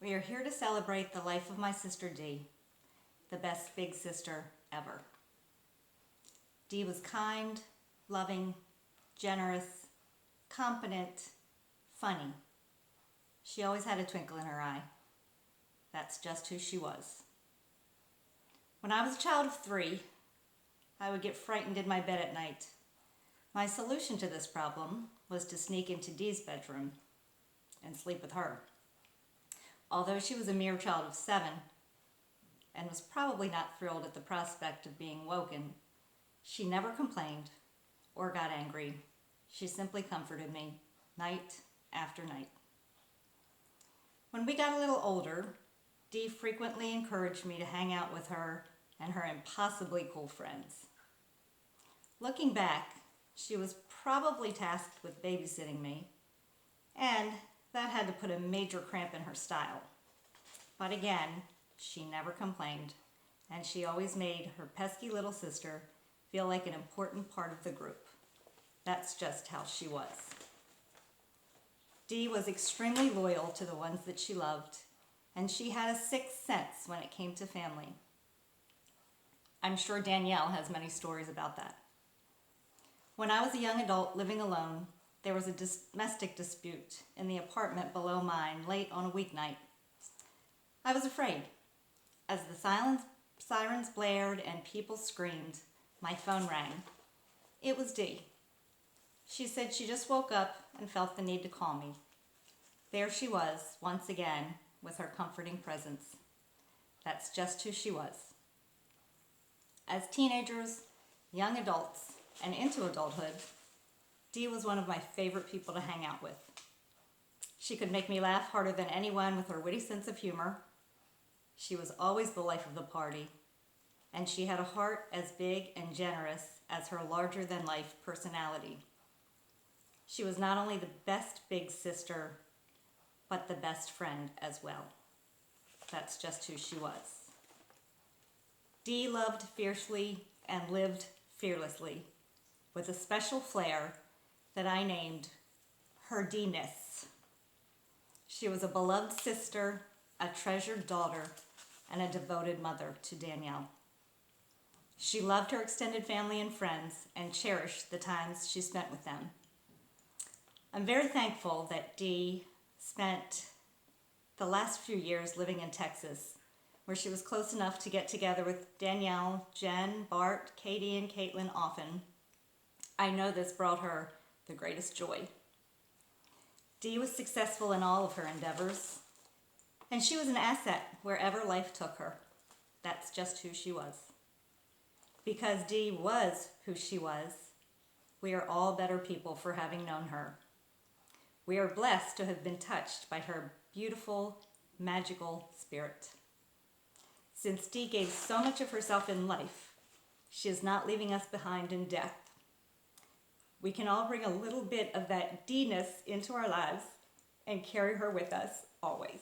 We are here to celebrate the life of my sister Dee, the best big sister ever. Dee was kind, loving, generous, competent, funny. She always had a twinkle in her eye. That's just who she was. When I was a child of 3, I would get frightened in my bed at night. My solution to this problem was to sneak into Dee's bedroom and sleep with her. Although she was a mere child of 7 and was probably not thrilled at the prospect of being woken, she never complained or got angry. She simply comforted me night after night. When we got a little older, Dee frequently encouraged me to hang out with her and her impossibly cool friends. Looking back, she was probably tasked with babysitting me, and that had to put a major cramp in her style. But again, she never complained, and she always made her pesky little sister feel like an important part of the group. That's just how she was. Dee was extremely loyal to the ones that she loved, and she had a sixth sense when it came to family. I'm sure Danielle has many stories about that. When I was a young adult living alone, there was a domestic dispute in the apartment below mine late on a weeknight. I was afraid. As the sirens blared and people screamed, my phone rang. It was Dee. She said she just woke up and felt the need to call me. There she was, once again, with her comforting presence. That's just who she was. As teenagers, young adults, and into adulthood, Dee was one of my favorite people to hang out with. She could make me laugh harder than anyone with her witty sense of humor. She was always the life of the party, and she had a heart as big and generous as her larger-than-life personality. She was not only the best big sister, but the best friend as well. That's just who she was. Dee loved fiercely and lived fearlessly, with a special flair that I named her Dee-ness. She was a beloved sister, a treasured daughter, and a devoted mother to Danielle. She loved her extended family and friends and cherished the times she spent with them. I'm very thankful that Dee spent the last few years living in Texas, where she was close enough to get together with Danielle, Jen, Bart, Katie, and Caitlin often. I know this brought her the greatest joy. Dee was successful in all of her endeavors, and she was an asset wherever life took her. That's just who she was. Because Dee was who she was, we are all better people for having known her. We are blessed to have been touched by her beautiful, magical spirit. Since Dee gave so much of herself in life, she is not leaving us behind in death. We can all bring a little bit of that Dee-ness into our lives and carry her with us always.